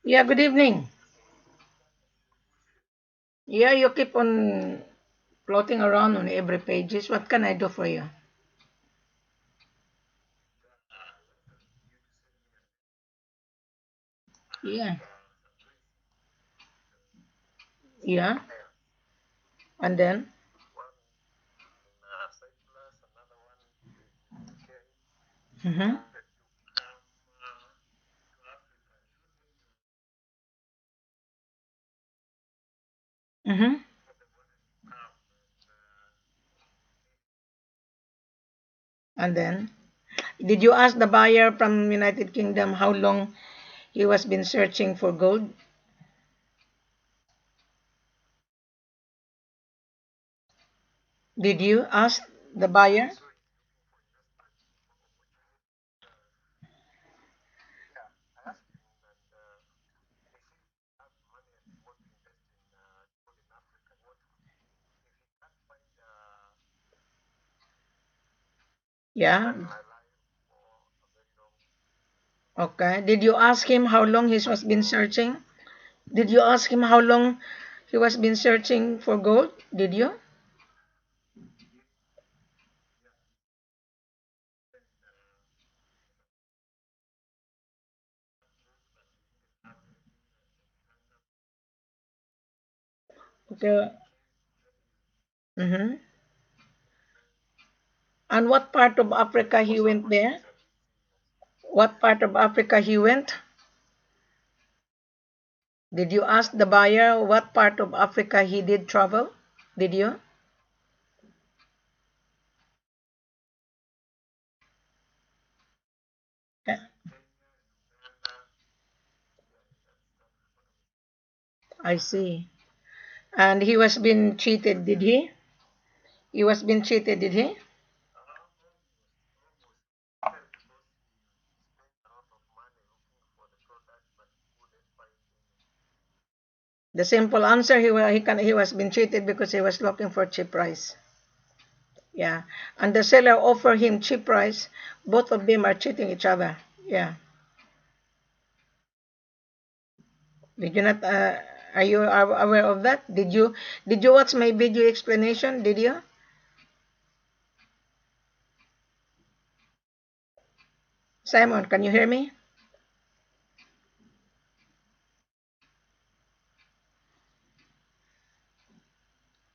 Yeah, good evening. Yeah, you keep on floating around on every pages. What can I do for you? Yeah, yeah. And then? Mm-hmm. Mm-hmm. And then? Did you ask the buyer from United Kingdom how long he was been searching for gold? Did you ask the buyer? Yeah. Okay. Did you ask him how long he was been searching? Did you ask him how long he was been searching for gold? Did you? Okay. Mm-hmm. And what part of Africa he went there? What part of Africa he went? Did you ask the buyer what part of Africa he did travel? Did you? Yeah, I see. And he was being cheated, did he? He was being cheated, did he? The simple answer he was being cheated because he was looking for cheap price. Yeah. And the seller offered him cheap price. Both of them are cheating each other. Yeah. Did you not are you aware of that? Did you watch my video explanation? Did you? Simon, can you hear me?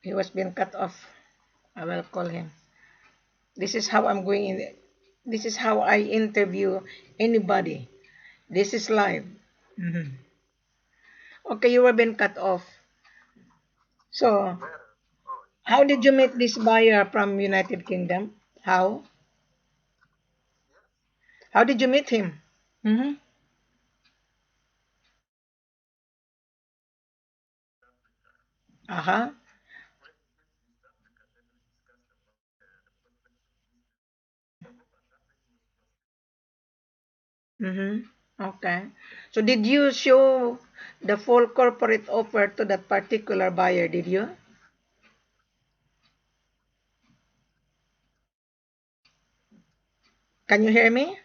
He was being cut off. I will call him. This is how I'm going in. This is how I interview anybody. This is live. Mhm. Okay, you were being cut off. So, how did you meet this buyer from United Kingdom? How? How did you meet him? Mm-hmm. Uh-huh. Mm-hmm. Okay. So, did you show the full corporate offer to that particular buyer? Did you? Can you hear me,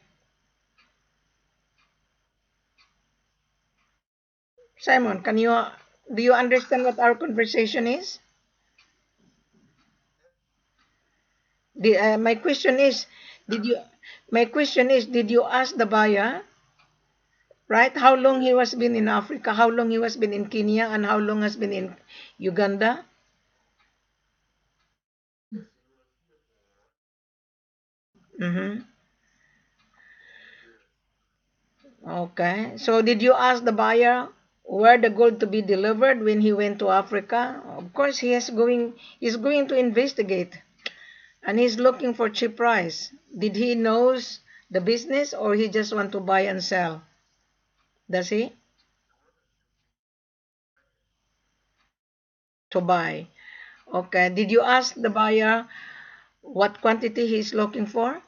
Simon? Do you understand what our conversation is? My question is, did you? My question is, did you ask the buyer, right? How long he was been in Africa? How long he was been in Kenya, and how long has been in Uganda? Mm-hmm. Okay. So did you ask the buyer where the gold to be delivered when he went to Africa? Of course, He's going to investigate, and he's looking for cheap price. Did he knows the business, or he just want to buy and sell? Does he to buy? Okay. Did you ask the buyer what quantity he's looking for?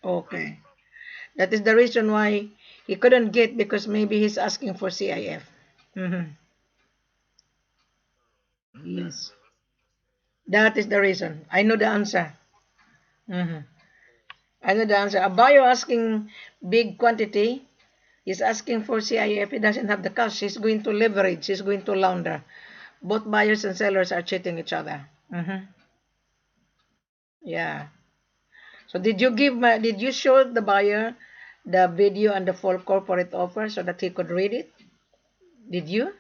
Okay. That is the reason why he couldn't get, because maybe he's asking for CIF. Mm-hmm. Yes. That is the reason. I know the answer. Mm-hmm. I know the answer. A buyer asking big quantity is asking for C.I.F. He doesn't have the cash. He's going to leverage. He's going to launder. Both buyers and sellers are cheating each other. Yeah. So did you show the buyer the video and the full corporate offer so that he could read it? Did you?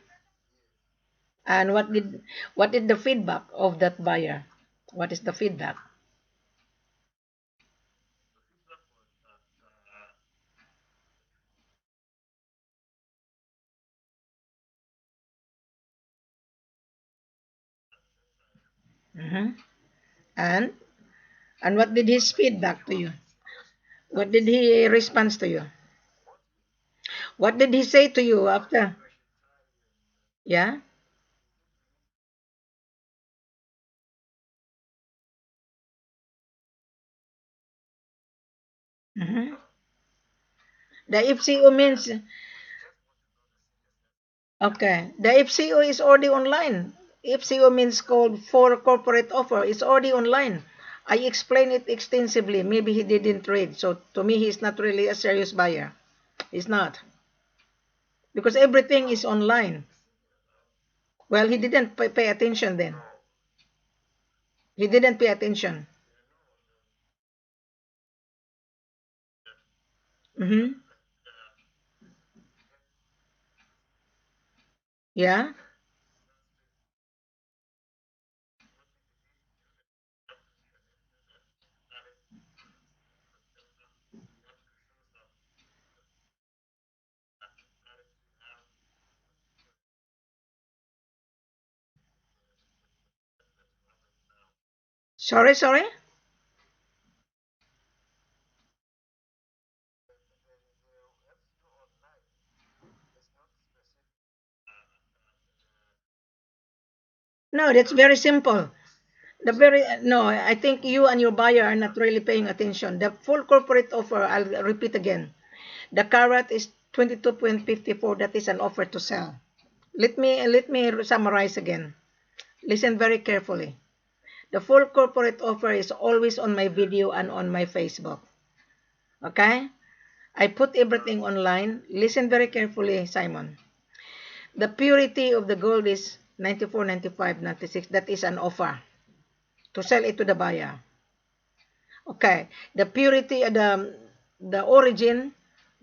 And what did the feedback of that buyer? What is the feedback? hmm And and what did his feedback to you? What did he respond to you? What did he say to you after? Yeah. hmm The FCO means okay. The FCO is already online. FCO means called for corporate offer. It's already online. I explained it extensively. Maybe he didn't read. So to me, he's not really a serious buyer. He's not because everything is online. Well, he didn't pay attention then. He didn't pay attention. Mm-hmm. Yeah. Sorry, sorry. No, that's very simple. The very no, I think you and your buyer are not really paying attention. The full corporate offer, I'll repeat again. The Carat is 22.54. That is an offer to sell. Let me summarize again. Listen very carefully. The full corporate offer is always on my video and on my Facebook. Okay? I put everything online. Listen very carefully, Simon. The purity of the gold is 94, 95, 96. That is an offer to sell it to the buyer. Okay. The purity, the origin,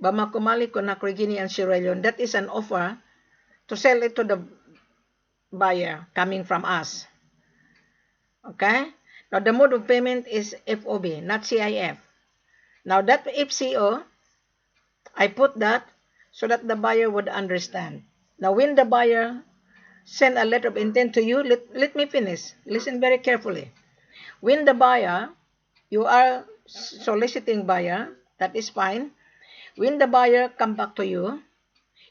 Bamako Mali, Conakry, Guinea, and Sierra Leone, that is an offer to sell it to the buyer coming from us. Okay? Now, the mode of payment is F.O.B, not C.I.F. Now, that FCO, I put that so that the buyer would understand. Now, when the buyer send a letter of intent to you, let me finish. Listen very carefully. When the buyer, you are soliciting buyer, that is fine. When the buyer come back to you,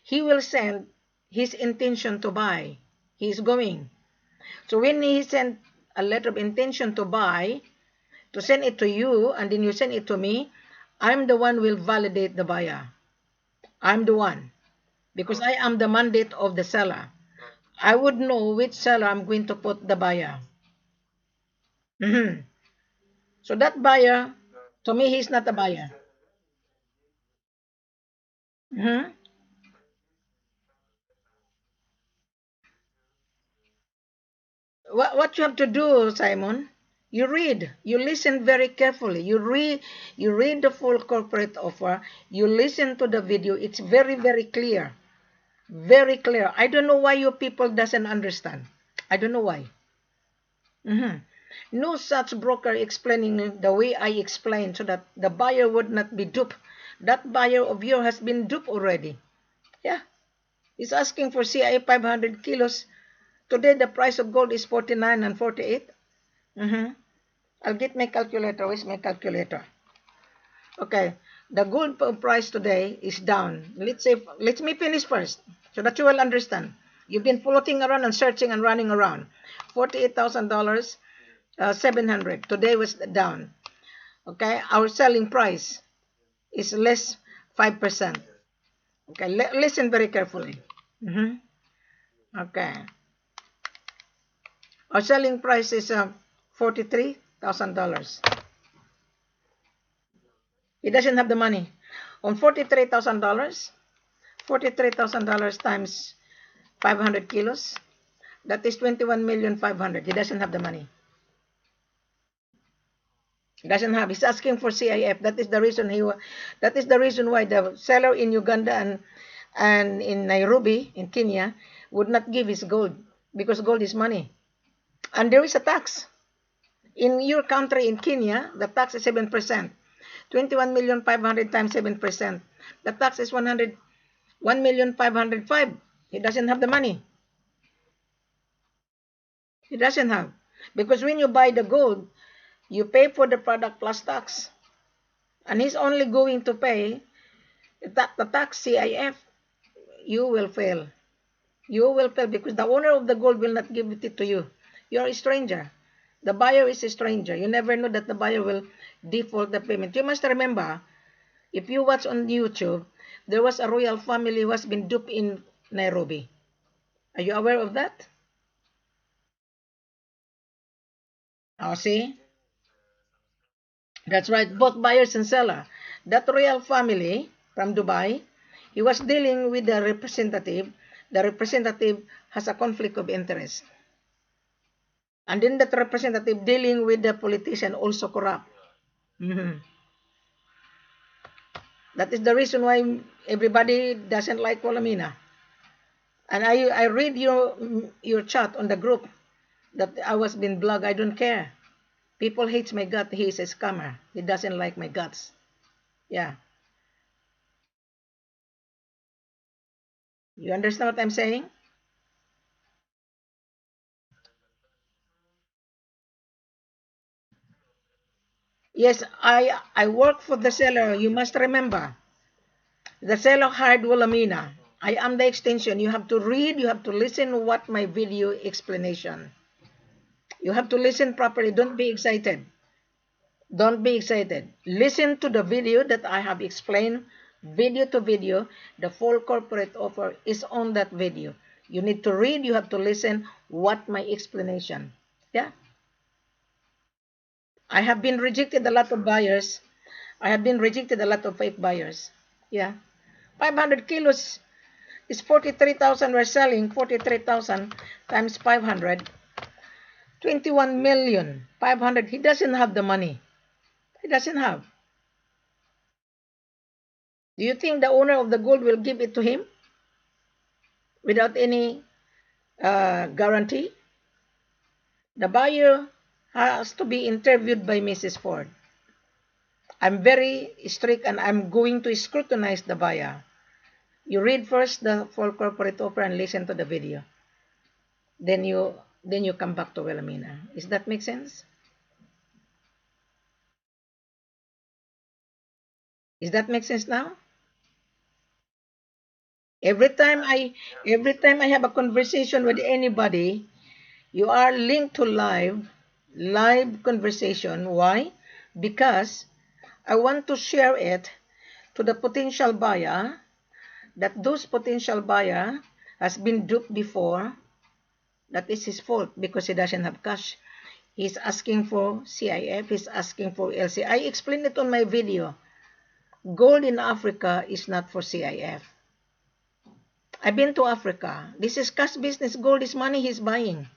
he will send his intention to buy. He is going. So when he send a letter of intention to buy, to send it to you, and then you send it to me, I'm the one will validate the buyer. I'm the one. Because I am the mandate of the seller. I would know which seller I'm going to put the buyer. Mhm. So that buyer, to me, he's not a buyer. Mhm. What you have to do, Simon, you listen very carefully. You read the full corporate offer. You listen to the video. It's very, very clear. Very clear. I don't know why you people doesn't understand. I don't know why. Mhm. No such broker explaining the way I explain so that the buyer would not be duped. That buyer of yours has been duped already. Yeah. He's asking for CI 500 kilos. Today the price of gold is 49 and 48. Mm-hmm. I'll get my calculator. Where's my calculator? Okay. The gold price today is down. Let's say, let me finish first so that you will understand. You've been floating around and searching and running around. $48,000, 700. Today was down. Okay. Our selling price is less 5%. Okay. Listen very carefully. Mm-hmm. Okay. Our selling price is $43,000. He doesn't have the money. On $43,000, $43,000 times 500 kilos, that is 21,500,000. He doesn't have the money. He doesn't have. He's asking for C.I.F. That is the reason that is the reason why the seller in Uganda and in Nairobi in Kenya would not give his gold because gold is money. And there is a tax. In your country in Kenya, the tax is 7%. 21,500,000 times 7%. The tax is 1,505,000. He doesn't have the money. He doesn't have. Because when you buy the gold, you pay for the product plus tax. And he's only going to pay the tax C.I.F. You will fail. You will fail because the owner of the gold will not give it to you. You're a stranger. The buyer is a stranger. You never know that the buyer will default the payment. You must remember, if you watch on YouTube, there was a royal family who has been duped in Nairobi. Are you aware of that? Oh, see? That's right, both buyers and seller. That royal family from Dubai, he was dealing with the representative. The representative has a conflict of interest. And then that representative dealing with the politician also corrupt. Mhm. That is the reason why everybody doesn't like Wilhelmina. And I read your chat on the group that I was being blogged. I don't care. People hates my gut. He is a scammer. He doesn't like my guts. Yeah. You understand what I'm saying? Yes, I work for the seller. You must remember. The seller hired Wilhelmina. I am the extension. You have to read, you have to listen what my video explanation. You have to listen properly. Don't be excited. Don't be excited. Listen to the video that I have explained, video to video. The full corporate offer is on that video. You need to read, you have to listen what my explanation. Yeah. I have been rejected a lot of buyers. I have been rejected a lot of fake buyers. Yeah. 500 kilos is 43,000. We're selling 43,000 times 500. 21,500,000. He doesn't have the money. He doesn't have. Do you think the owner of the gold will give it to him without any guarantee? The buyer has to be interviewed by Mrs. Ford. I'm very strict and I'm going to scrutinize the buyer. You read first the full corporate offer and listen to the video. Then you come back to Wilhelmina. Does that make sense? Does that make sense now? Every time I every time I have a conversation with anybody, you are linked to live conversation. Why? Because I want to share it to the potential buyer that those potential buyer has been duped before. That is his fault because he doesn't have cash. He's asking for C.I.F. He's asking for LC. I explained it on my video. Gold in Africa is not for C.I.F. I've been to Africa. This is cash business. Gold is money he's buying.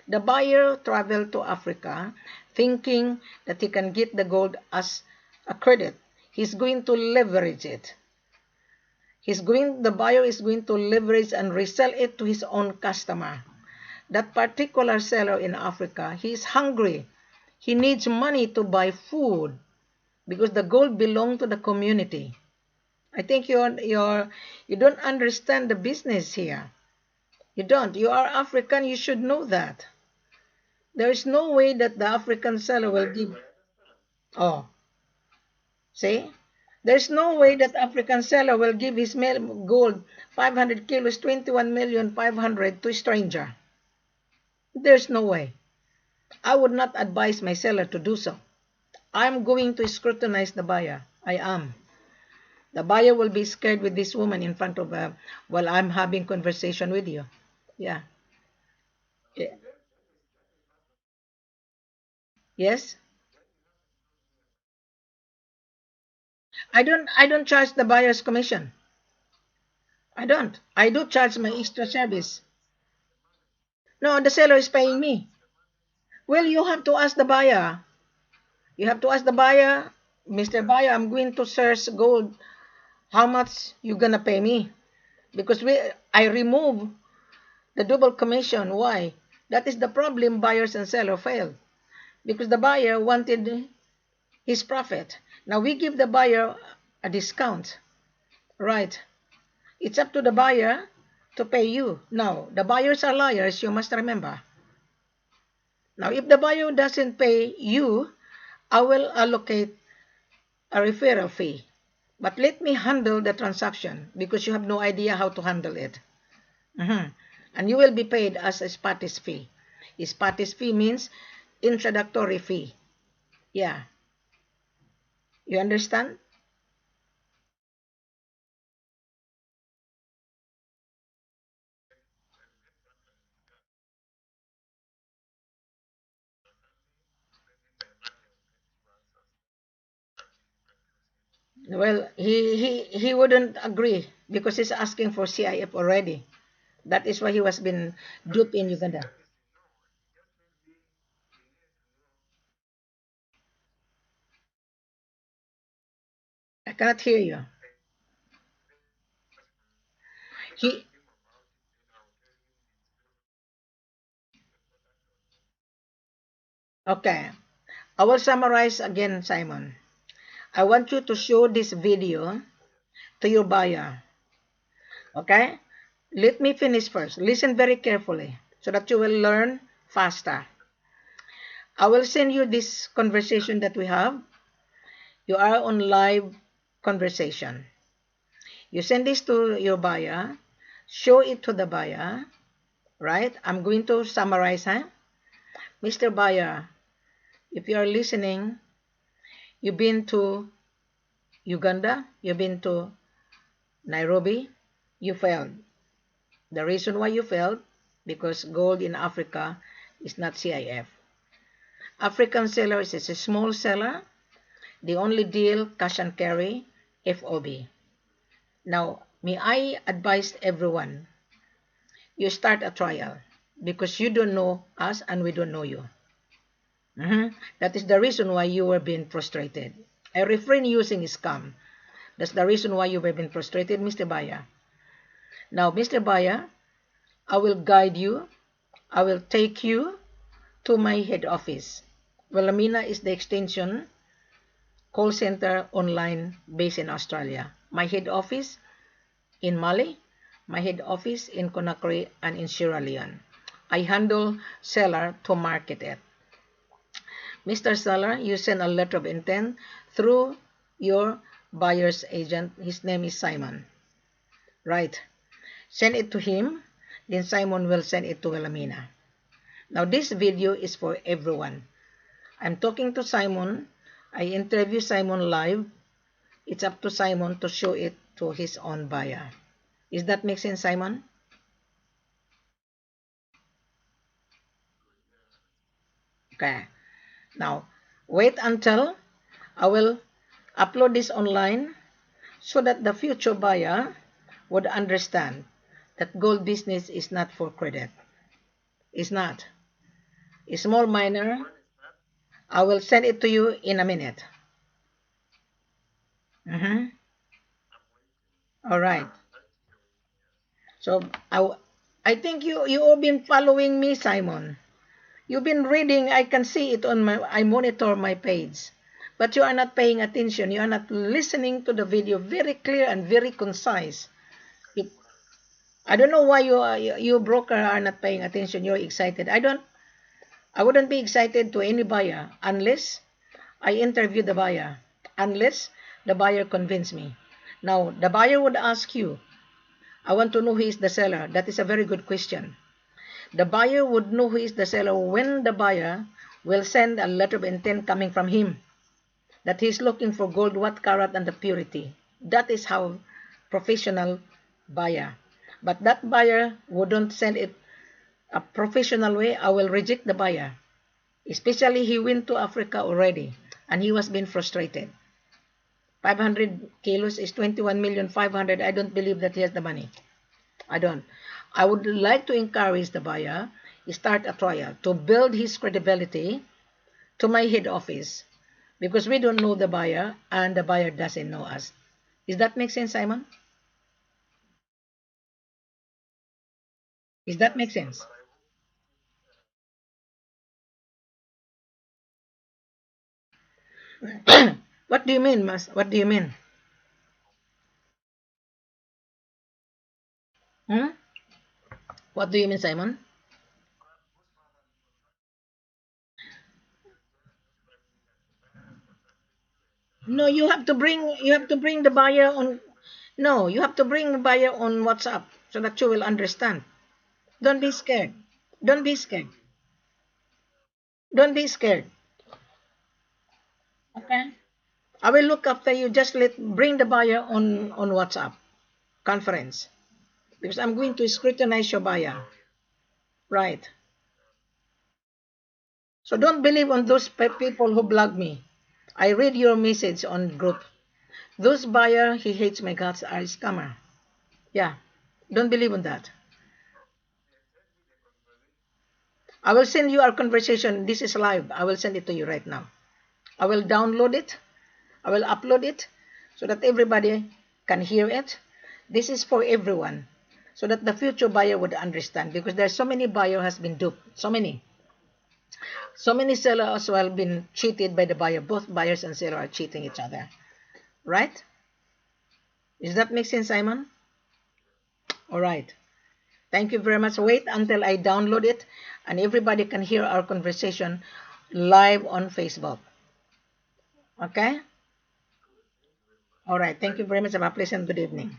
The buyer traveled to Africa thinking that he can get the gold as a credit. He's going to leverage it. The buyer is going to leverage and resell it to his own customer. That particular seller in Africa, he is hungry. He needs money to buy food because the gold belongs to the community. I think you don't understand the business here. You don't. You are African, you should know that. There is no way that the African seller will give. Oh, see? There's no way that African seller will give his gold 500 kilos, 21,500,000 to a stranger. There's no way. I would not advise my seller to do so. I'm going to scrutinize the buyer. I am. The buyer will be scared with this woman in front of while I'm having conversation with you. Yeah. Yeah. Yes. I don't charge the buyer's commission. I don't. I do charge my extra service. No, the seller is paying me. Well, you have to ask the buyer. You have to ask the buyer, Mr. Buyer, I'm going to search gold. How much you gonna pay me? Because I remove the double commission. Why? That is the problem buyers and seller fail. Because the buyer wanted his profit. Now we give the buyer a discount. Right. It's up to the buyer to pay you. Now, the buyers are liars, you must remember. Now, if the buyer doesn't pay you, I will allocate a referral fee. But let me handle the transaction because you have no idea how to handle it. Mhm. And you will be paid as a Spanish fee. A Spanish fee means introductory fee. Yeah. You understand? Well, he wouldn't agree because he's asking for CIF already. That is why he was been duped in Uganda. I cannot hear you. He okay. I will summarize again, Simon. I want you to show this video to your buyer. Okay? Let me finish first. Listen very carefully so that you will learn faster. I will send you this conversation that we have. You are on live conversation. You send this to your buyer. Show it to the buyer. Right? I'm going to summarize, huh? Mr. Buyer, if you are listening, you've been to Uganda, you've been to Nairobi, you failed. The reason why you failed, because gold in Africa is not CIF. African seller is a small seller. The only deal, cash and carry, F.O.B. Now, may I advise everyone, you start a trial because you don't know us and we don't know you. That is the reason why you were being frustrated. I refrain using scam. That's the reason why you were being frustrated, Mr. Baya. Now, Mr. Baya, I will guide you. I will take you to my head office. Wilhelmina is the extension call center online based in Australia. My head office in Mali, my head office in Conakry and in Sierra Leone. I handle seller to market it. Mr. Seller, you send a letter of intent through your buyer's agent. His name is Simon. Right. Send it to him. Then Simon will send it to Wilhelmina. Now this video is for everyone. I'm talking to Simon. I interview Simon live. It's up to Simon to show it to his own buyer. Is that make sense, Simon? Okay. Now, wait until I will upload this online so that the future buyer would understand that gold business is not for credit. It's not. A small miner, I will send it to you in a minute. Mm-hmm. All right. So I think you have been following me, Simon. You've been reading. I can see it on my. I monitor my page, but you are not paying attention. You are not listening to the video very clear and very concise. It, I don't know why you broker are not paying attention. You're excited. I don't. I wouldn't be excited to any buyer unless I interview the buyer. Unless the buyer convince me. Now the buyer would ask you, I want to know who is the seller. That is a very good question. The buyer would know who is the seller when the buyer will send a letter of intent coming from him that he's looking for gold, what carat, and the purity. That is how professional buyer. But that buyer wouldn't send it a professional way. I will reject the buyer. Especially he went to Africa already and he was being frustrated. 500 kilos is 21,500,000. I don't believe that he has the money. I don't. I would like to encourage the buyer, start a trial to build his credibility to my head office because we don't know the buyer and the buyer doesn't know us. Does that make sense, Simon? Does that make sense? What do you mean, Mas? What do you mean? Hmm? What do you mean, Simon? No, you have to bring the buyer on. No, you have to bring the buyer on WhatsApp so that you will understand. Don't be scared. Don't be scared. Don't be scared. Okay? I will look after you. Just bring the buyer on WhatsApp conference because I'm going to scrutinize your buyer. Right. So don't believe on those people who blog me. I read your message on group. Those buyer he hates my guts are a scammer. Yeah. Don't believe on that. I will send you our conversation. This is live. I will send it to you right now. I will download it. I will upload it so that everybody can hear it. This is for everyone so that the future buyer would understand because there's so many buyer has been duped. So many sellers as well been cheated by the buyer. Both buyers and seller are cheating each other. Right? Does that make sense, Simon? All right. Thank you very much. Wait until I download it and everybody can hear our conversation live on Facebook. Okay? All right. Thank you very much. Have a pleasant good evening.